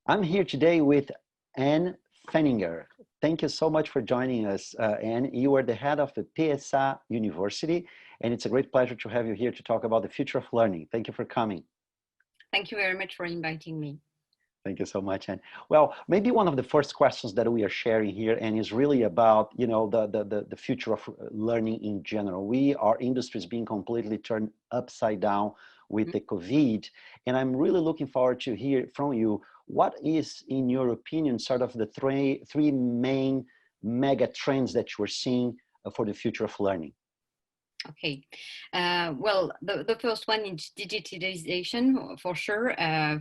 I'm here today with Anne Fenninger. Thank you so much for joining us, Anne. You are the head of the PSA University, and it's a great pleasure to have you here to talk about the future of learning. Thank you for coming. Thank you very much for inviting me. Thank you so much, Anne. Well, maybe one of the first questions that we are sharing here, and is really about, the future of learning in general. Our industry is being completely turned upside down with the COVID, and I'm really looking forward to hear from you. What is, in your opinion, sort of the three main mega trends that you are seeing for the future of learning? Okay, well, the first one is digitalization, for sure.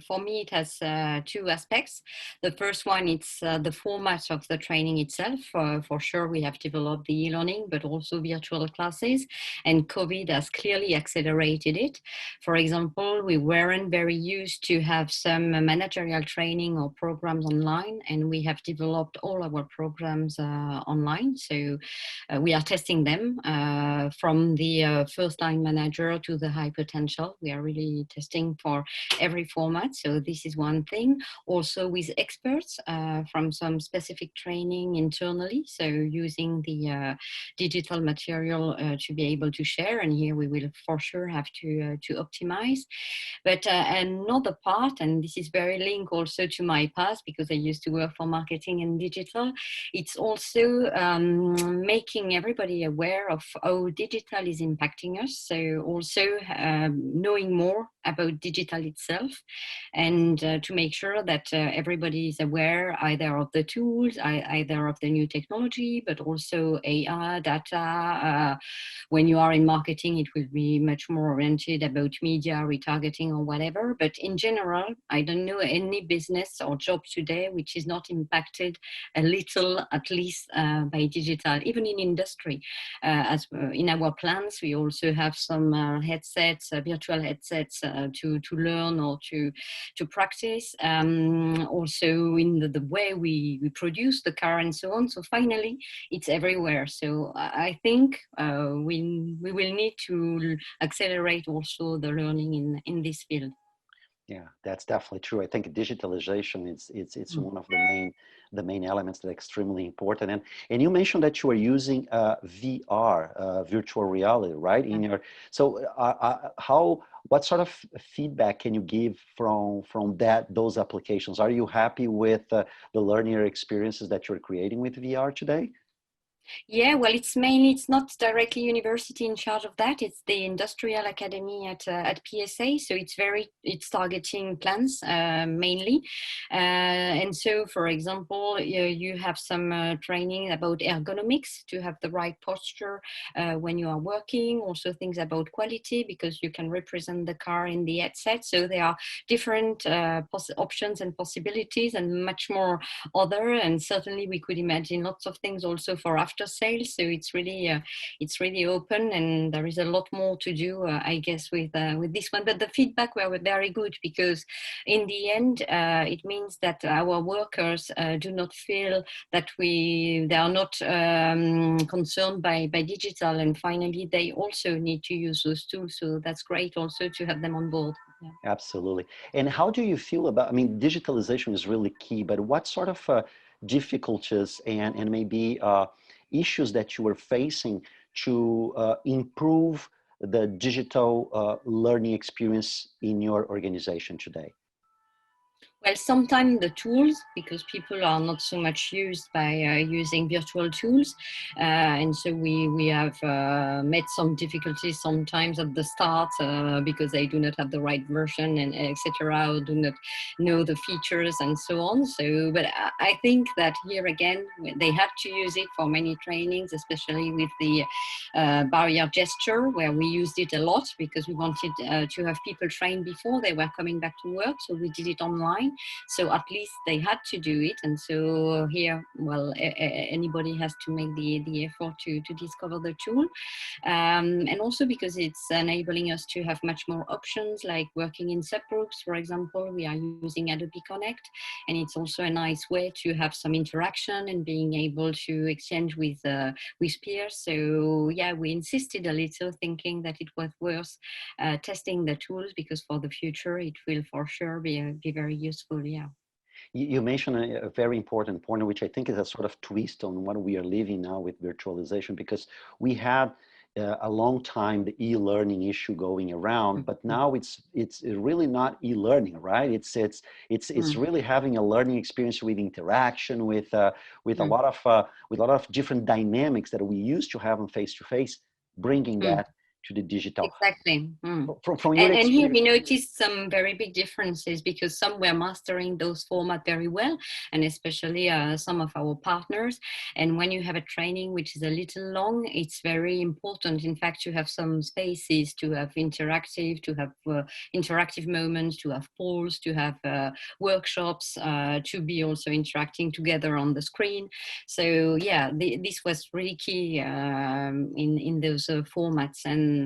For me, it has two aspects. The first one, it's the format of the training itself. For sure, we have developed the e-learning, but also virtual classes, and COVID has clearly accelerated it. For example, we weren't very used to have some managerial training or programs online, and we have developed all our programs online. So we are testing them from the first line manager to the high potential. We are really testing for every format. So this is one thing. Also with experts from some specific training internally. So using the digital material to be able to share. And here we will for sure have to optimize. But another part, and this is very linked also to my past because I used to work for marketing and digital, it's also making everybody aware of how digital is impacting us. So also knowing more about digital itself, and to make sure that everybody is aware either of the tools, either of the new technology, but also AI, data. When you are in marketing, it will be much more oriented about media, retargeting or whatever. But in general, I don't know any business or job today which is not impacted a little, at least by digital, even in industry. As in our plans, we also have some headsets, virtual headsets to learn or to practice. Also in the way we produce the car and so on. So finally, it's everywhere. So I think we will need to accelerate also the learning in this field. Yeah, that's definitely true. I think digitalization it's one of the main elements that are extremely important. And you mentioned that you are using VR, virtual reality, right? In your what sort of feedback can you give from those applications? Are you happy with the learning experiences that you're creating with VR today? Yeah, well, it's not directly university in charge of that. It's the industrial academy at PSA. So it's targeting plants mainly. And so, for example, you have some training about ergonomics to have the right posture when you are working. Also things about quality because you can represent the car in the headset. So there are different options and possibilities and much more other. And certainly we could imagine lots of things also for after sales. So it's really open, and there is a lot more to do, I guess, with this one. But the feedback were very good because in the end, it means that our workers do not feel that they are not concerned by digital, and finally they also need to use those tools. So that's great also to have them on board. Yeah. Absolutely. And how do you feel about, I mean, digitalization is really key, but what sort of difficulties and maybe issues that you are facing to improve the digital learning experience in your organization today? Well, sometimes the tools, because people are not so much used by using virtual tools. And so we have met some difficulties sometimes at the start because they do not have the right version and etc. or do not know the features and so on. So, but I think that here again, they have to use it for many trainings, especially with the barrier gesture, where we used it a lot because we wanted to have people trained before they were coming back to work. So we did it online. So at least they had to do it. And so here, well, anybody has to make the effort to discover the tool. And also because it's enabling us to have much more options, like working in subgroups, for example. We are using Adobe Connect, and it's also a nice way to have some interaction and being able to exchange with peers. So yeah, we insisted a little, thinking that it was worth testing the tools, because for the future it will for sure be very useful. Yeah. You mentioned a very important point, which I think is a sort of twist on what we are living now with virtualization, because we had a long time the e-learning issue going around, but now it's really not e-learning, right? It's really having a learning experience with interaction, with a lot of different dynamics that we used to have on face-to-face, bringing that to the digital. Exactly. From your And here we experience. noticed some very big differences because some were mastering those formats very well, and especially some of our partners. And when you have a training which is a little long, it's very important, in fact, to have some spaces to have interactive moments, to have polls, to have workshops, to be also interacting together on the screen. So yeah, this was really key in those formats, and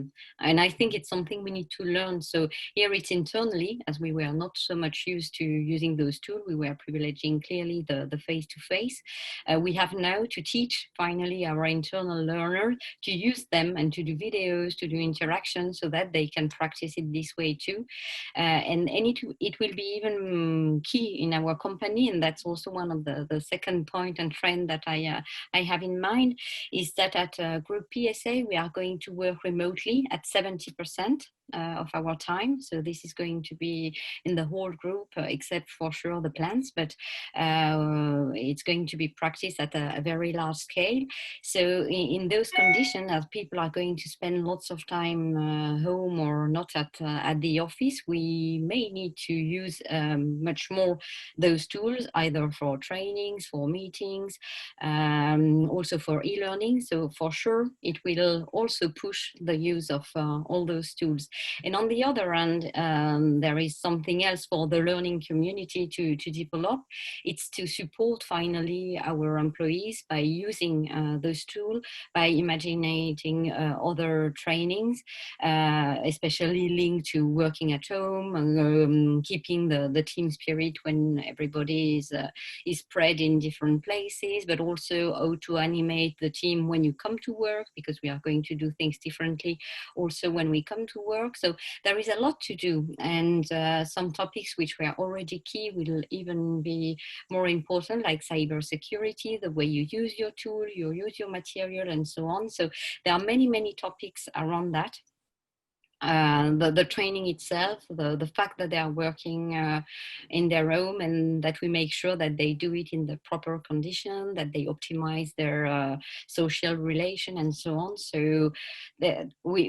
I think it's something we need to learn. So here it's internally, as we were not so much used to using those tools, we were privileging clearly the face-to-face. We have now to teach finally our internal learners to use them and to do videos, to do interactions so that they can practice it this way too. And it will be even key in our company, and that's also one of the second point and trend that I have in mind, is that at Group PSA we are going to work remotely at 70% of our time. So this is going to be in the whole group, except for sure the plants, but it's going to be practiced at a very large scale. So in those conditions, as people are going to spend lots of time home or not at the office, we may need to use much more those tools, either for trainings, for meetings, also for e-learning. So for sure, it will also push the use of all those tools. And on the other hand, there is something else for the learning community to develop. It's to support finally our employees by using those tools, by imagining other trainings, especially linked to working at home and keeping the team spirit when everybody is spread in different places, but also how to animate the team when you come to work, because we are going to do things differently also when we come to work. So there is a lot to do, and some topics which were already key will even be more important, like cybersecurity, the way you use your tool, you use your material, and so on. So there are many topics around that. The training itself, the fact that they are working in their home, and that we make sure that they do it in the proper condition, that they optimize their social relation and so on. So we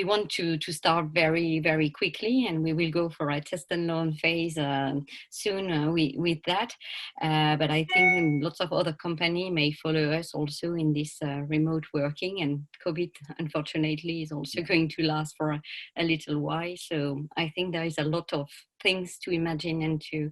want to start very quickly, and we will go for a test and learn phase soon with that. But I think lots of other companies may follow us also in this remote working, and COVID unfortunately is also going to last for a little while. So I think there is a lot of things to imagine and to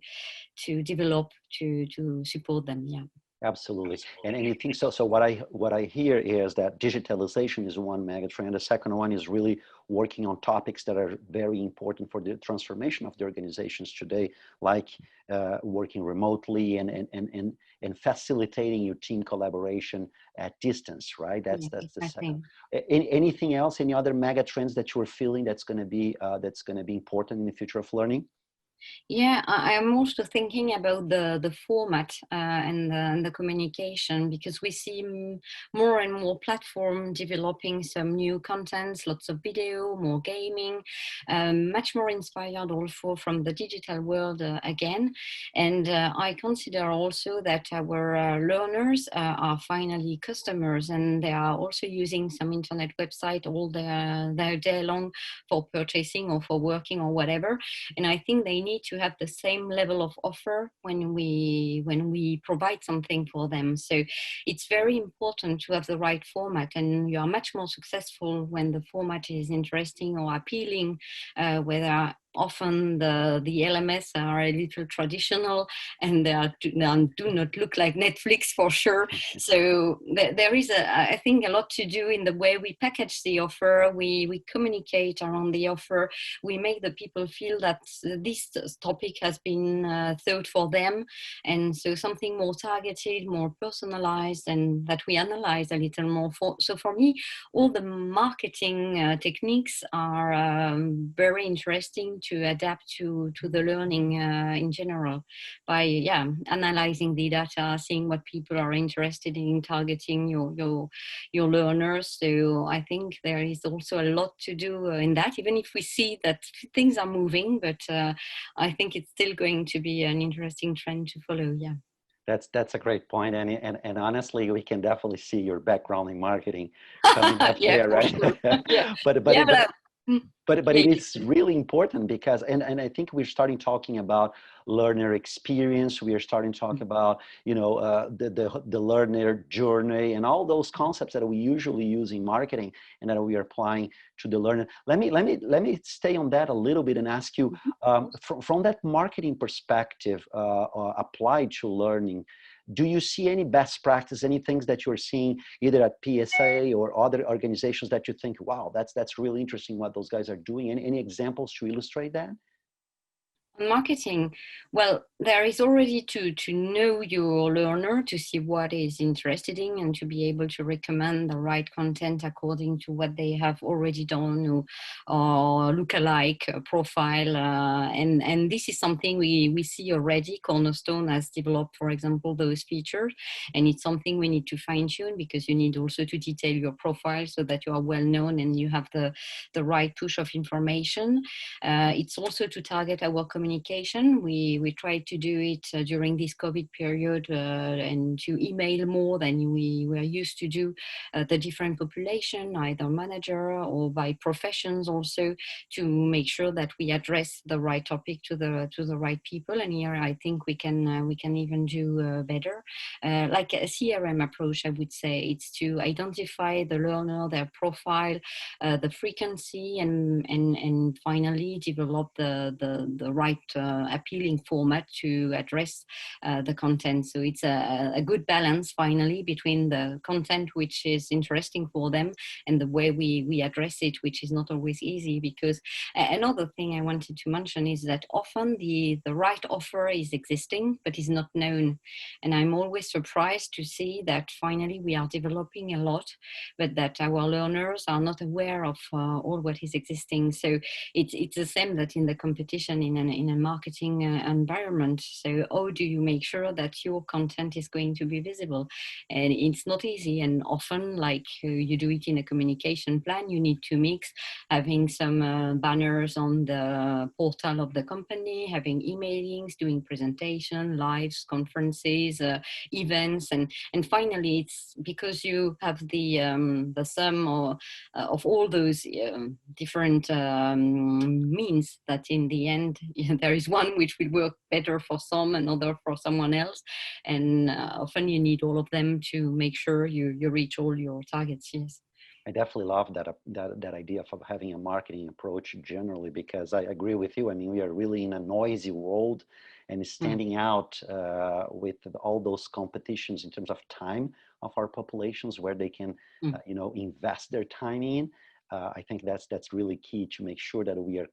develop to support them. Yeah. Absolutely. And you think so? So what I hear is that digitalization is one mega trend. The second one is really working on topics that are very important for the transformation of the organizations today, like working remotely and facilitating your team collaboration at distance, right? That's Exactly. the second. Anything else? Any other mega trends that you are feeling that's going to be important in the future of learning? Yeah, I'm also thinking about the format and the communication, because we see more and more platforms developing some new contents, lots of video, more gaming, much more inspired also from the digital world again. And I consider also that our learners are finally customers, and they are also using some internet website all their day long for purchasing or for working or whatever. And I think they need to have the same level of offer when we provide something for them. So it's very important to have the right format, and you are much more successful when the format is interesting or appealing, whether often the LMS are a little traditional, and they do not look like Netflix for sure. So there is I think a lot to do in the way we package the offer, we communicate around the offer, we make the people feel that this topic has been thought for them, and so something more targeted, more personalized, and that we analyze a little more. So for me, all the marketing techniques are very interesting time to adapt to the learning in general by analyzing the data, seeing what people are interested in, targeting your learners. So I think there is also a lot to do in that, even if we see that things are moving, but I think it's still going to be an interesting trend to follow. Yeah. That's a great point, and honestly, we can definitely see your background in marketing coming up Yeah, there, for right? sure. Yeah. but but Yeah, it, but mm, but yeah, it is really important because and I think we're starting talking about learner experience. We are starting to talk about the learner journey and all those concepts that we usually use in marketing and that we are applying to the learner. Let me stay on that a little bit and ask you from that marketing perspective applied to learning. Do you see any best practice, any things that you're seeing either at PSA or other organizations that you think, wow, that's really interesting what those guys are doing? Any examples to illustrate that? marketing, well, there is already to know your learner, to see what is interested in, and to be able to recommend the right content according to what they have already done, or look-alike profile, and this is something we see already. Cornerstone has developed, for example, those features, and it's something we need to fine-tune, because you need also to detail your profile so that you are well known and you have the right push of information. It's also to target our communication. We tried to do it during this COVID period, and to email more than we were used to do the different population, either manager or by professions, also to make sure that we address the right topic to the right people. And here I think we can even do better. Like a CRM approach, I would say it's to identify the learner, their profile, the frequency, and finally develop the right appealing format to address the content. So it's a good balance finally between the content which is interesting for them and the way we address it, which is not always easy, because another thing I wanted to mention is that often the right offer is existing but is not known, and I'm always surprised to see that finally we are developing a lot, but that our learners are not aware of all what is existing. So it's the same that in the competition in a marketing environment. So how do you make sure that your content is going to be visible? And it's not easy, and often, like you do it in a communication plan, you need to mix having some banners on the portal of the company, having emailings, doing presentation, lives, conferences, events, and finally it's because you have the sum of all those different means that in the end there is one which will work better for some, another for someone else, and often you need all of them to make sure you reach all your targets. Yes. I definitely love that idea of having a marketing approach generally, because I agree with you. I mean, we are really in a noisy world, and Mm. standing out with all those competitions in terms of time of our populations where they can, Mm. invest their time in. I think that's really key to make sure that we are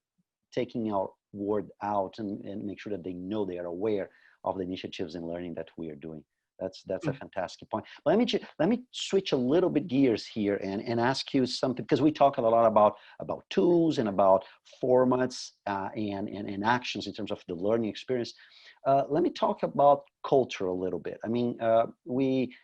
taking our word out and make sure that they know, they are aware of the initiatives and learning that we are doing. That's a Mm. fantastic point. But let me switch a little bit gears here and ask you something, because we talk a lot about tools and about formats and actions in terms of the learning experience. Let me talk about culture a little bit. I mean, we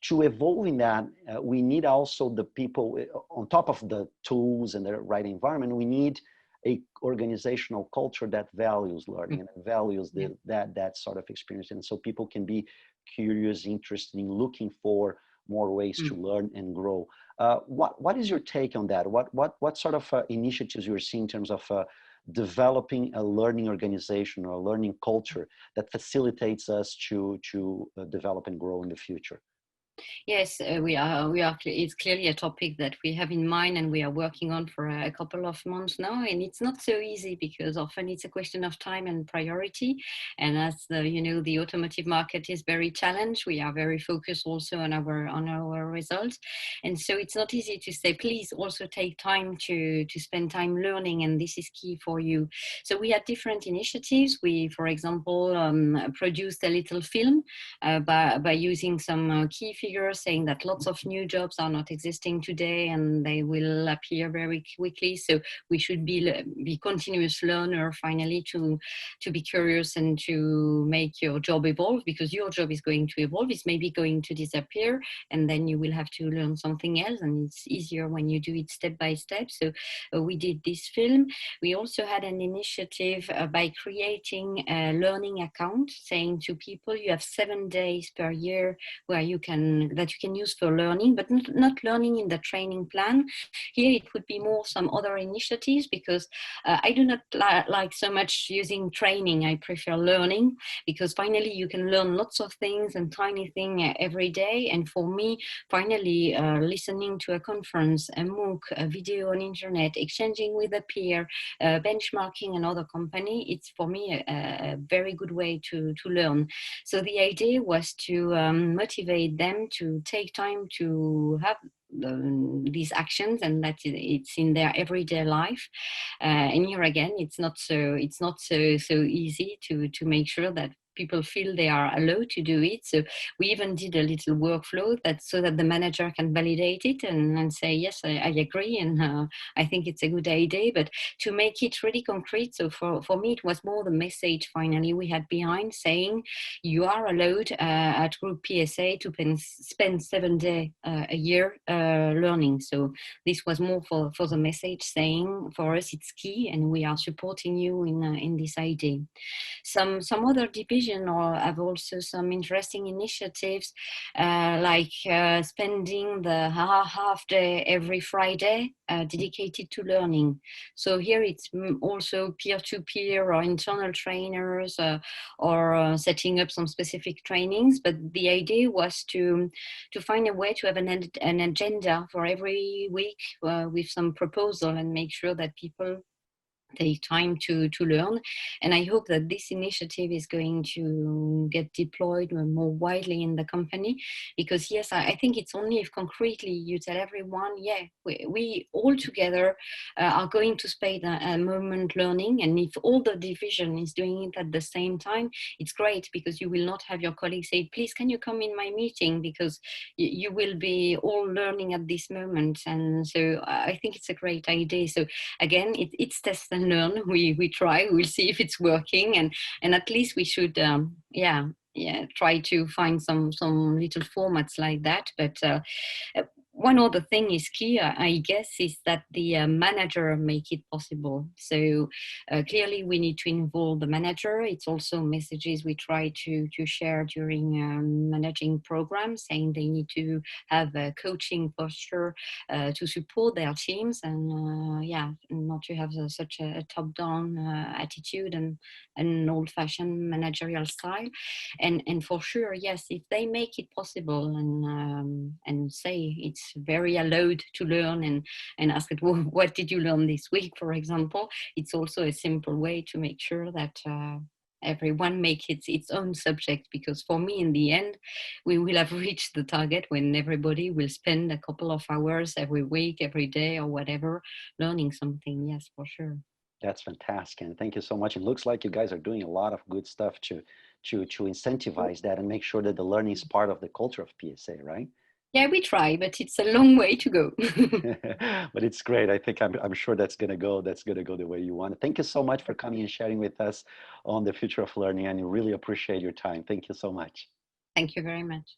to evolve in that, we need also the people on top of the tools and the right environment. We need a organizational culture that values learning Mm. and values Yeah. that sort of experience, and so people can be curious, interested in looking for more ways to Mm. learn and grow. What is your take on that? What sort of initiatives you're seeing in terms of developing a learning organization or a learning culture that facilitates us to develop and grow in the future? Yes, we are. It's clearly a topic that we have in mind and we are working on for a couple of months now. And it's not so easy because often it's a question of time and priority. And as the automotive market is very challenged, we are very focused also on our results. And so it's not easy to say, please also take time to spend time learning, and this is key for you. So we had different initiatives. For example, produced a little film by using some key figures saying that lots of new jobs are not existing today and they will appear very quickly. So we should be continuous learner finally to be curious and to make your job evolve, because your job is going to evolve. It's maybe going to disappear, and then you will have to learn something else. And it's easier when you do it step by step. So we did this film. We also had an initiative by creating a learning account, saying to people, you have 7 days per year where that you can use for learning, but not learning in the training plan. Here it would be more some other initiatives, because I do not like so much using training. I prefer learning, because finally you can learn lots of things and tiny things every day. And for me, finally, listening to a conference, a MOOC, a video on internet, exchanging with a peer, benchmarking another company, it's for me a very good way to learn. So the idea was to motivate them to take time to have these actions, and that it's in their everyday life. And here again, it's not so easy to make sure that people feel they are allowed to do it. So we even did a little workflow so that the manager can validate it and say, yes, I agree, and I think it's a good idea, but to make it really concrete. So for me, it was more the message finally we had behind, saying you are allowed at Group PSA to spend 7 days a year learning. So this was more for the message, saying for us it's key and we are supporting you in this idea. Some other division or have also some interesting initiatives, like spending the half day every Friday dedicated to learning. So here it's also peer-to-peer or internal trainers, or setting up some specific trainings. But the idea was to find a way to have an agenda for every week with some proposal, and make sure that people take time to learn. And I hope that this initiative is going to get deployed more widely in the company, because yes, I think it's only if concretely you tell everyone, yeah, we all together are going to spend a moment learning, and if all the division is doing it at the same time, it's great, because you will not have your colleagues say, please can you come in my meeting, because you will be all learning at this moment. And so I think it's a great idea. So again, it's test and learn. We try, we'll see if it's working, and at least we should try to find some little formats like that. But one other thing is key, I guess, is that the manager make it possible. So clearly we need to involve the manager. It's also messages we try to share during managing programs, saying they need to have a coaching posture to support their teams, and not to have such a top-down attitude and an old-fashioned managerial style. And for sure, yes, if they make it possible and say it's very allowed to learn, and ask it, well, what did you learn this week, for example, it's also a simple way to make sure that everyone makes its own subject. Because for me, in the end, we will have reached the target when everybody will spend a couple of hours every week, every day, or whatever, learning something. Yes, for sure. That's fantastic, and thank you so much. It looks like you guys are doing a lot of good stuff to incentivize that and make sure that the learning is part of the culture of PSA, right? Yeah, we try, but it's a long way to go. But it's great. I think I'm sure that's gonna go the way you want. Thank you so much for coming and sharing with us on the future of learning, and I really appreciate your time. Thank you so much. Thank you very much.